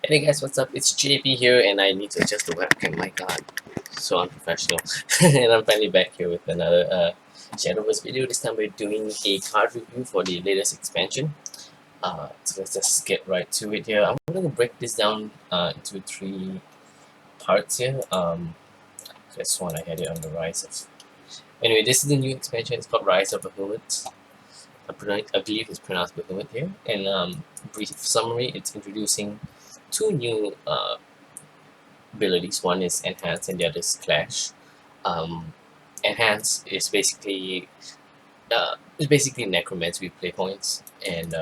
Hey guys, what's up? It's JP here, and I need to adjust the webcam. My God, so unprofessional. And I'm finally back here with another Shadowverse video. This time we're doing a card review for the latest expansion. So let's just get right to it here. I'm going to break this down into three parts here. Just one I had it on the Rise of. Anyway, this is the new expansion. It's called Rise of Bahamut. I believe it's pronounced Bahamut here. And brief summary: it's introducing two new abilities. One is enhance and the other is clash. Enhance is basically necromancy with play points, and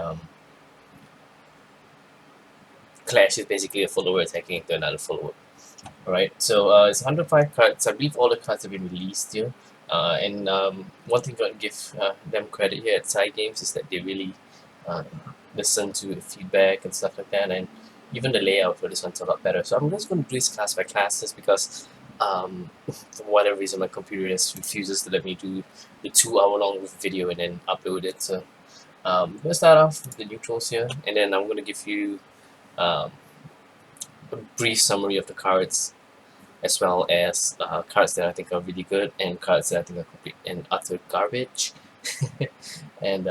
clash is basically a follower attacking into another follower. Alright, so it's 105 cards. I believe all the cards have been released here. And one thing I gotta give them credit here at Side Games is that they really listen to the feedback and stuff like that, and even the layout for this one's a lot better. So I'm just going to do this class by class just because for whatever reason my computer just refuses to let me do the 2 hour long video and then upload it. So I'm going to start off with the neutrals here, and then I'm going to give you a brief summary of the cards, as well as cards that I think are really good and cards that I think are complete and utter garbage. And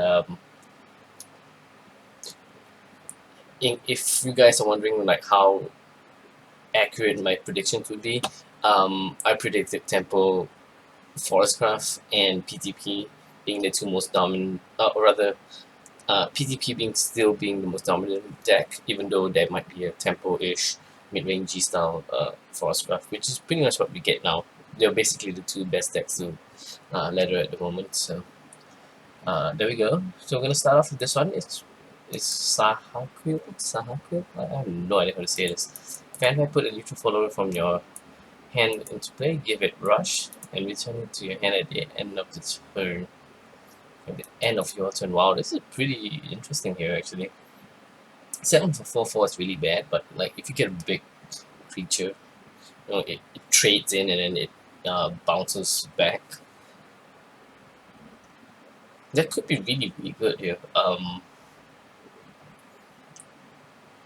if you guys are wondering like how accurate my predictions would be, I predicted Tempo, Forestcraft, and PTP being the two most dominant, or rather, PTP still being the most dominant deck, even though there might be a Tempo-ish mid-range G-style Forestcraft, which is pretty much what we get now. They're basically the two best decks to ladder at the moment. So there we go. So we're gonna start off with this one. It's Sahaku. I have no idea how to say this. Can I put a neutral follower from your hand into play, give it rush, and return it to your hand at the end of the turn. At the end of your turn. Wow, this is pretty interesting here actually. 7 for 4/4 is really bad, but like if you get a big creature, you know, it trades in and then it bounces back. That could be really, really good here.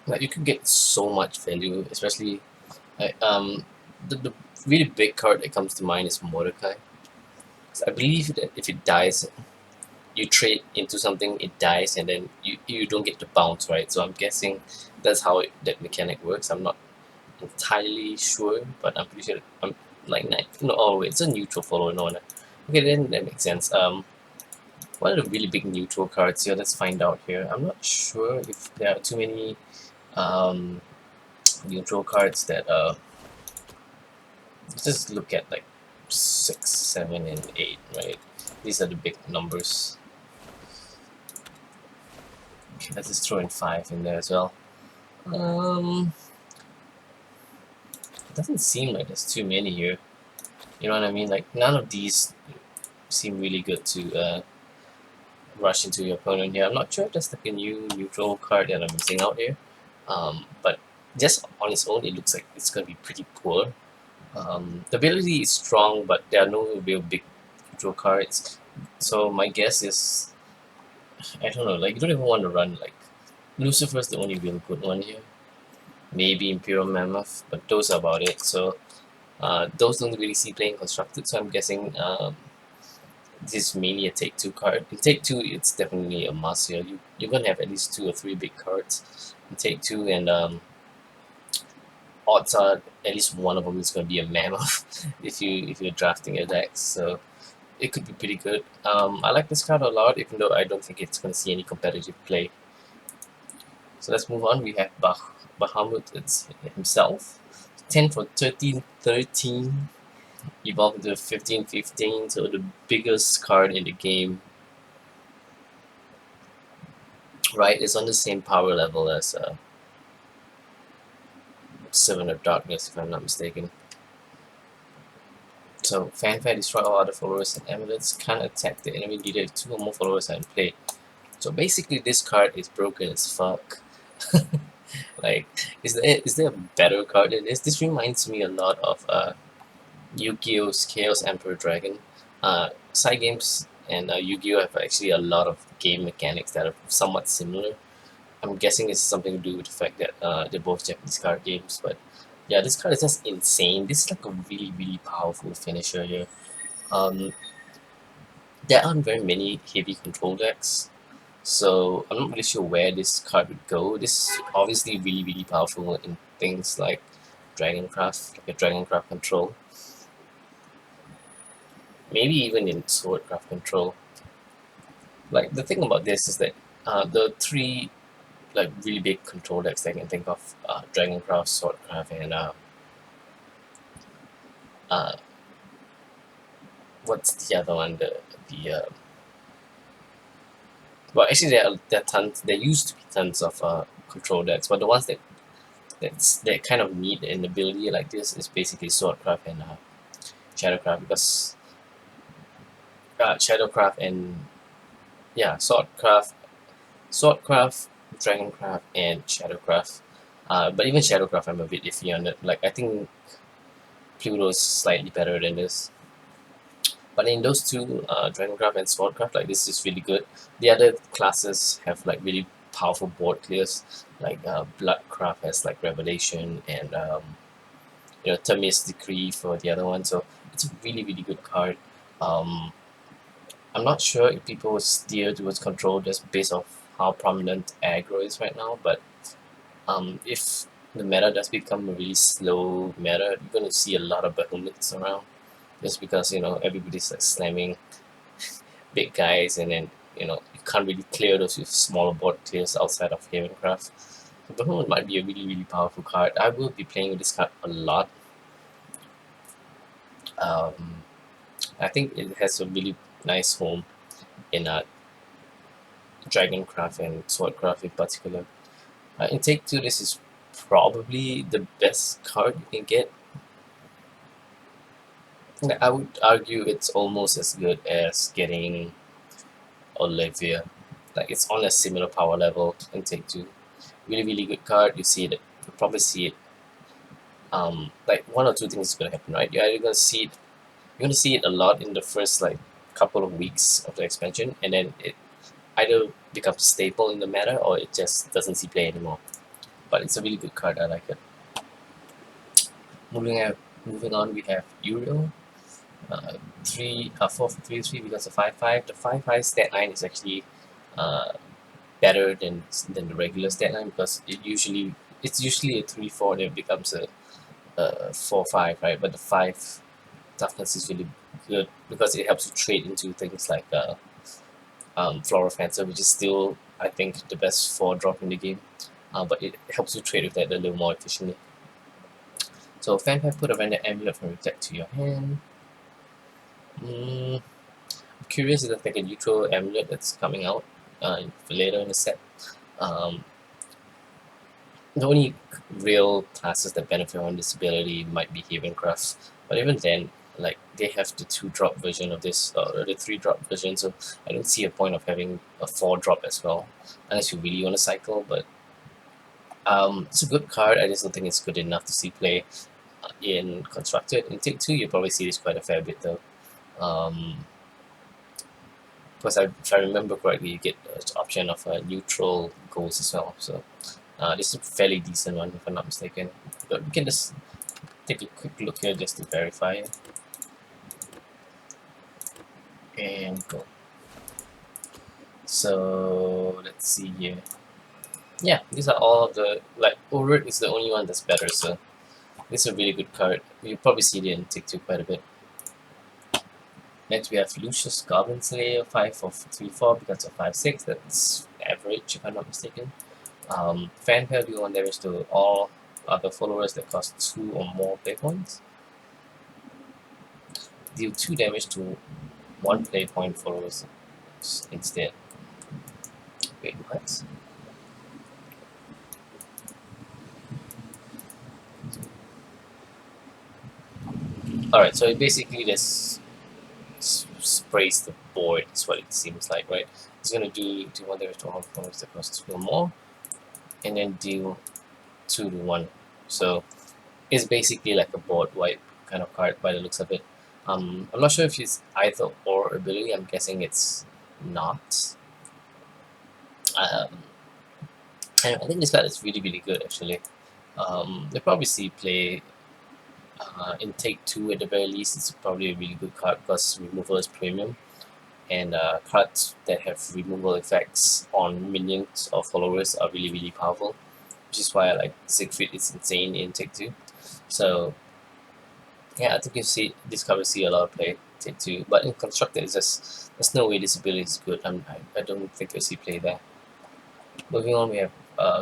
Like you could get so much value, especially like the really big card that comes to mind is Mordecai. So I believe that if it dies, you trade into something, it dies, and then you don't get to bounce, right? So I'm guessing that's how that mechanic works. I'm not entirely sure, but I'm pretty sure. I'm like no. Oh wait, it's a neutral follower. No, no. Okay, then that makes sense. What are the really big neutral cards here? Let's find out here. I'm not sure if there are too many neutral cards that let's just look at like 6, 7, and 8, right? These are the big numbers. Okay, let's just throw in 5 in there as well. It doesn't seem like there's too many here. You know what I mean? Like none of these seem really good to rush into your opponent here. I'm not sure if there's like a new neutral card that I'm missing out here. But just on its own, it looks like it's gonna be pretty poor. The ability is strong, but there are no real big neutral cards. So my guess is, I don't know, like you don't even want to run like Lucifer's the only real good one here. Maybe Imperial Mammoth, but those are about it. So those don't really see playing constructed. So I'm guessing this is mainly a Take 2 card. In Take 2, it's definitely a must here. You're gonna have at least 2 or 3 big cards in Take 2, and odds are at least one of them is gonna be a Mammoth if you're drafting a deck. So it could be pretty good. I like this card a lot, even though I don't think it's gonna see any competitive play. So let's move on. We have Bahamut himself. 10 for 13, 13. Evolved into 15, 15. So the biggest card in the game. Right, it's on the same power level as Seven of Darkness, if I'm not mistaken. So Fanfare destroy all other followers and amulets, can't attack the enemy leader if 2 or more followers are in play. So basically this card is broken as fuck. Like, is there a better card than this? This reminds me a lot of Yu-Gi-Oh's Chaos Emperor Dragon. Side games and Yu-Gi-Oh have actually a lot of game mechanics that are somewhat similar. I'm guessing it's something to do with the fact that they're both Japanese card games. But yeah, this card is just insane. This is like a really, really powerful finisher here. Um, there aren't very many heavy control decks, so I'm not really sure where this card would go. This is obviously really, really powerful in things like Dragoncraft, like a Dragoncraft control. Maybe even in Swordcraft control. Like the thing about this is that the three like really big control decks that I can think of: Dragoncraft, Swordcraft, and uh, what's the other one? The well, actually there are tons. There used to be tons of control decks, but the ones that kind of need an ability like this is basically Swordcraft and Shadowcraft, because Shadowcraft and yeah, Swordcraft, Dragoncraft, and Shadowcraft. But even Shadowcraft, I'm a bit iffy on it. Like I think Pluto is slightly better than this. But in those two, Dragoncraft and Swordcraft, like this is really good. The other classes have like really powerful board clears, like Bloodcraft has like Revelation and Terminus Decree for the other one. So it's a really, really good card. Um, I'm not sure if people will steer towards control just based off how prominent aggro is right now, but if the meta does become a really slow meta, you're going to see a lot of Bahamuts around, just because everybody's like slamming big guys, and then you can't really clear those with smaller board clears outside of Havencraft. So Bahamut might be a really, really powerful card. I will be playing with this card a lot. Um, I think it has a really nice home in Dragoncraft and Swordcraft in particular. In Take 2, this is probably the best card you can get. I would argue it's almost as good as getting Olivia. Like it's on a similar power level in Take 2. Really, really good card. You probably see it. Like one or two things is gonna happen, right? You're gonna see it a lot in the first like couple of weeks of the expansion, and then it either becomes staple in the meta or it just doesn't see play anymore. But it's a really good card. I like it. Moving on, we have Uriel. 4 3 because of 5/5. The 5/5 stat line is actually uh, better than the regular stat line, because it's usually a 3/4 that becomes a 4/5, right? But the 5 toughness is really good because it helps you trade into things like Flora Fencer, which is still I think the best 4-drop in the game. But it helps you trade with that a little more efficiently. So Fanfare, put a random amulet from your deck to your hand. I'm curious if there's like a neutral amulet that's coming out later in the set. Um, the only real classes that benefit from this ability might be Havencraft, but even then, like they have the 2-drop version of this, or the 3-drop version, so I don't see a point of having a 4-drop as well, unless you really want to cycle. But it's a good card. I just don't think it's good enough to see play in Constructed. In Take 2, you probably see this quite a fair bit though. Because if I remember correctly, you get the option of neutral goals as well. So this is a fairly decent one, if I'm not mistaken. But we can just take a quick look here just to verify it. And go. So let's see here. Yeah, these are all of the, like, Urut is the only one that's better, so this is a really good card. You'll probably see it in Take 2 quite a bit. Next we have Lucius Goblin Slayer, 5 of 3/4 because of 5/6. That's average, if I'm not mistaken. Fanfare, do 1 damage to all other followers that cost 2 or more play points. Deal 2 damage to 1 play point followers instead. Wait, what? Alright, so it basically just sprays the board, is what it seems like, right? It's gonna do 1 damage to all followers that cost 2 or more, and then deal 2 to 1. So it's basically like a board wipe kind of card by the looks of it. I'm not sure if it's either or ability. I'm guessing it's not. Um, And I think this card is really good actually. They probably see play in Take 2 at the very least. It's probably a really good card because removal is premium, and cards that have removal effects on minions or followers are really powerful, which is why I like Siegfried is insane in Take 2. So yeah, I think you see this card will see a lot of play Take 2, but in Constructed it's just there's no way this ability is good. I don't think you'll see play there. Moving on, we have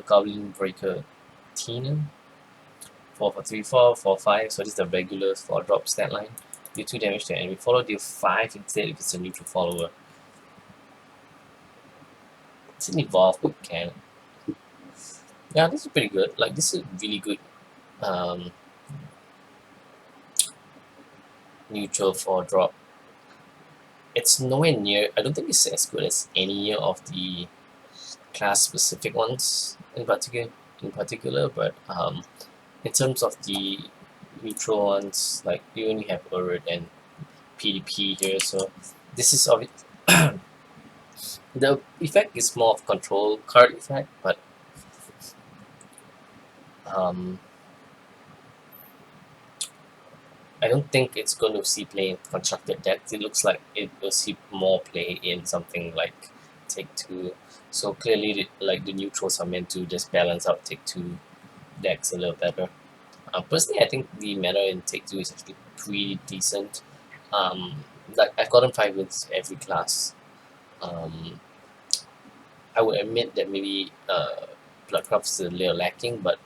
Goblin Breaker Tina. 4 for 3, 4 for 5, so this is the regular 4 drop stat line. Deal 2 damage to enemy follower, deal 5 instead if it's a neutral follower. It's an evolve good cannon. Yeah, this is pretty good. Like, this is really good um, neutral 4 drop. It's nowhere near, I don't think it's as good as any of the class specific ones in particular, but in terms of the neutral ones, like you only have Urd and PDP here, so this is of it. The effect is more of control card effect, but um, I don't think it's going to see play in constructed decks. It looks like it will see more play in something like Take 2. So clearly, like the neutrals are meant to just balance out Take 2 decks a little better. Personally, I think the meta in Take 2 is actually pretty decent. Like I've gotten 5 wins every class. Um, I would admit that maybe Bloodcraft is a little lacking, but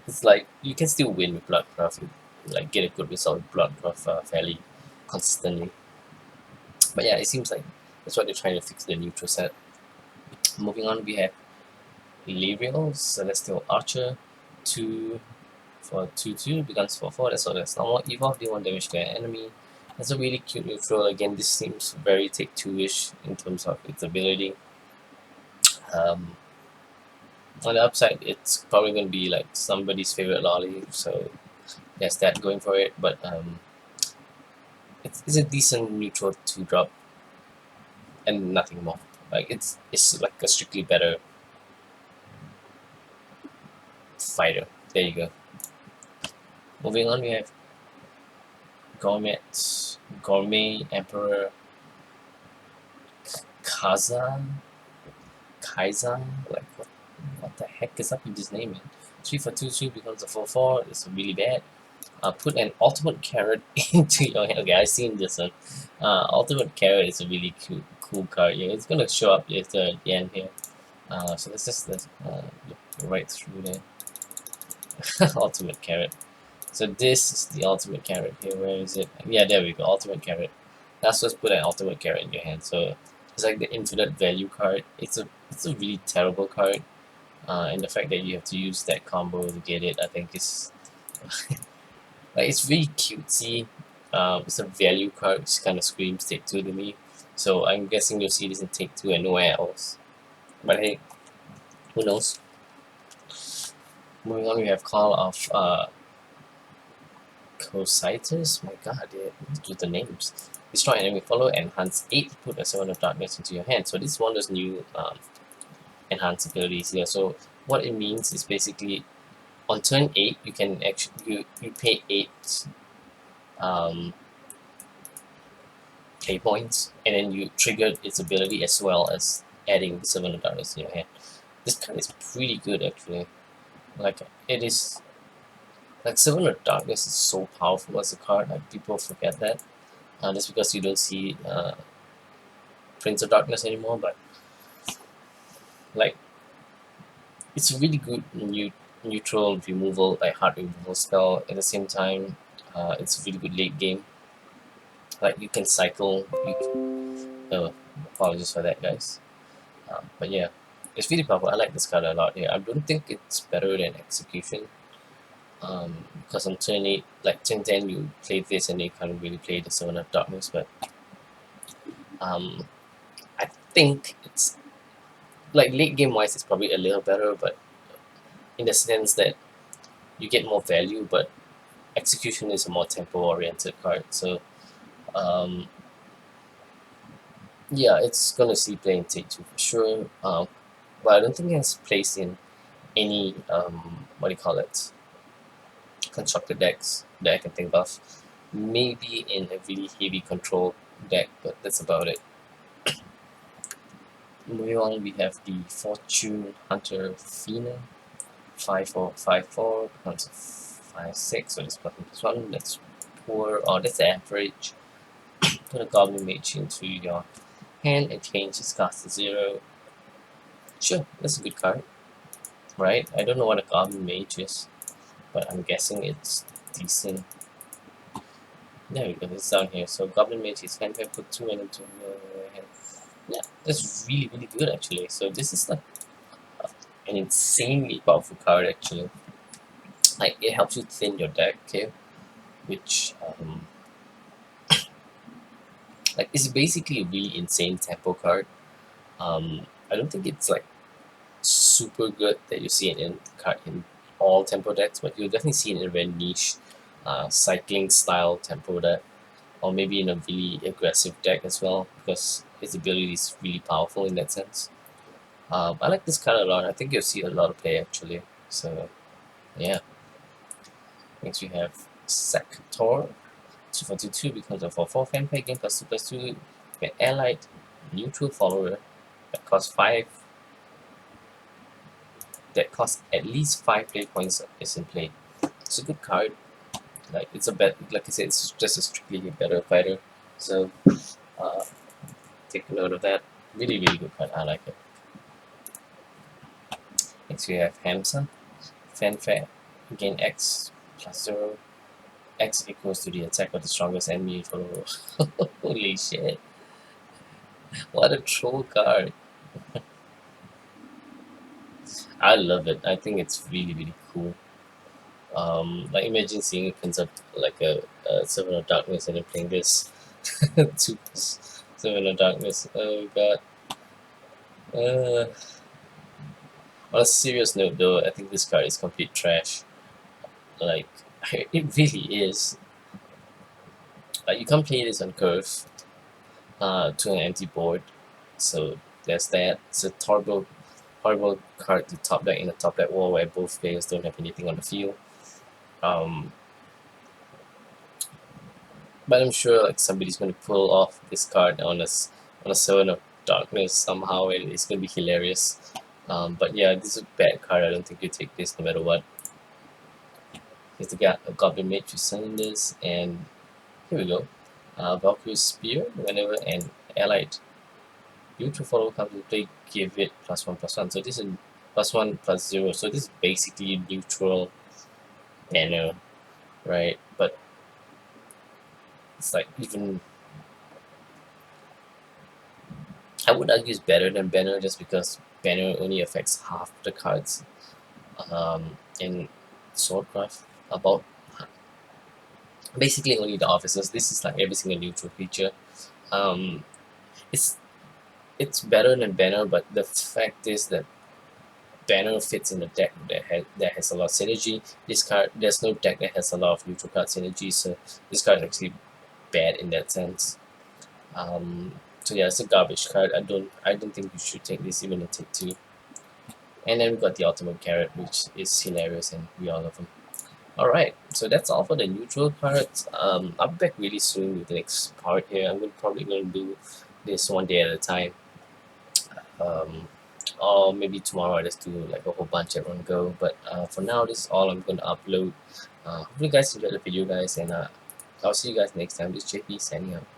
it's like you can still win with Bloodcraft, like get a good result with Bloodcraft fairly consistently. But yeah, it seems like that's what they're trying to fix the neutral set. Moving on, we have Lyriel, Celestial Archer, 2 for 2/2, becomes 4/4, that's all that's normal. Evolve, deal 1 damage to an enemy. That's a really cute neutral. Again, this seems very Take 2-ish in terms of its ability. Um, on the upside, it's probably going to be like somebody's favorite lolly, so there's that going for it. But it's a decent neutral 2 drop and nothing more. Like it's like a strictly better fighter. There you go. Moving on, we have Gourmet Emperor Kaiser. Like what the heck is up with this name, man? 3 for 2/2 becomes a 4/4. It's really bad. Put an ultimate carrot into your hand. Okay, I've seen this one. Ultimate carrot is a really cool card. Yeah, it's gonna show up later at the end here. So let's just look right through there. Ultimate carrot. So this is the ultimate carrot here. Where is it? Yeah, there we go. Ultimate carrot. That's just put an ultimate carrot in your hand. So it's like the infinite value card. It's a really terrible card. And the fact that you have to use that combo to get it, I think is like it's really cutesy. It's a value card, which kind of screams Take 2 to me. So I'm guessing you'll see this in Take 2 and nowhere else. But hey, who knows? Moving on, we have Call of Cositus. My god, they do the names. Destroy enemy follower, enhance 8, put a 7 of darkness into your hand. So this is one of those new enhance abilities here. So what it means is basically on turn 8 you can actually you pay 8 play points, and then you trigger its ability as well as adding 7 of darkness in your hand. This card is pretty good actually. Like it is like 7 of darkness is so powerful as a card, like people forget that. Just because you don't see Prince of Darkness anymore, but like it's a really good neutral removal, like hard removal spell. At the same time, it's a really good late game. Like you can cycle. Apologies for that, guys. But yeah, it's really powerful. I like this card a lot. Yeah, I don't think it's better than Execution. Because on turn 8, like turn 10, you play this and you can't really play the 7 of Darkness. But I think it's like late game wise, it's probably a little better, but in the sense that you get more value, but Execution is a more tempo oriented card. So yeah, it's gonna see play in Take 2 for sure. well, I don't think it has place in any what do you call it, constructed decks that I can think of. Maybe in a really heavy control deck, but that's about it. Moving on, we have the Fortune Hunter Fina, 5/4/5/4 becomes a 5/6, so this +1/+1. That's poor, or that's average. Put a Goblin Mage into your hand and change its cost to 0. Sure, that's a good card, right? I don't know what a Goblin Mage is, but I'm guessing it's decent. There we go, it's down here. So Goblin Mage is hand, put 2 and into hand. Yeah, that's really, really good actually. So this is like an insanely powerful card actually. Like, it helps you thin your deck, okay? Which like, it's basically a really insane tempo card. I don't think it's like super good that you see it in all tempo decks, but you'll definitely see it in a very niche cycling style tempo deck, or maybe in a really aggressive deck as well, because its ability is really powerful in that sense. I like this card a lot. I think you'll see a lot of play actually. So yeah. Next we have Sector. 2/2/2 becomes a 4/4 fan play game +2/2. Get allied neutral follower that costs 5. That costs at least 5 play points is in play. It's a good card. Like, it's a like I said, it's just a strictly better fighter. So take note of that. Really, really good card. I like it. Next we have Hamza. Fanfare. Gain X +0. X equals to the attack of the strongest enemy follower. Holy shit. What a troll card. I love it. I think it's really, really cool. Like, imagine seeing it comes up like a Servant of Darkness and then playing this. 2 Servant of Darkness. Oh god. On a serious note though, I think this card is complete trash. Like, it really is. Like, you can't play this on curve to an empty board. So there's that. It's a horrible card to top deck in a top deck wall where both players don't have anything on the field. But I'm sure like somebody's going to pull off this card on a Servant of Darkness somehow, and it's going to be hilarious. But yeah, this is a bad card. I don't think you take this no matter what. Here's the Goblin Mage who summon this, and here we go. Valkyrie's Spear, whenever an allied neutral follower comes to play, give it +1/+1. So this is +1/+0. So this is basically neutral banner, right? But it's like, even I would argue it's better than banner, just because banner only affects half the cards in Swordcraft. About basically only the officers. This is like every single neutral creature. It's better than banner, but the fact is that banner fits in a deck that has a lot of synergy. This card, there's no deck that has a lot of neutral card synergy, so this card is actually bad in that sense. So yeah, it's a garbage card. I don't think you should take this, even a take 2. And then we got the Ultimate Carrot, which is hilarious, and we all love them. Alright, so that's all for the neutral cards. I'll be back really soon with the next part here. I'm probably going to do this one day at a time. Or maybe tomorrow I just do like a whole bunch at one go. But for now, this is all I'm going to upload. Hope you guys enjoyed the video, guys, and I'll see you guys next time. This is JP signing out.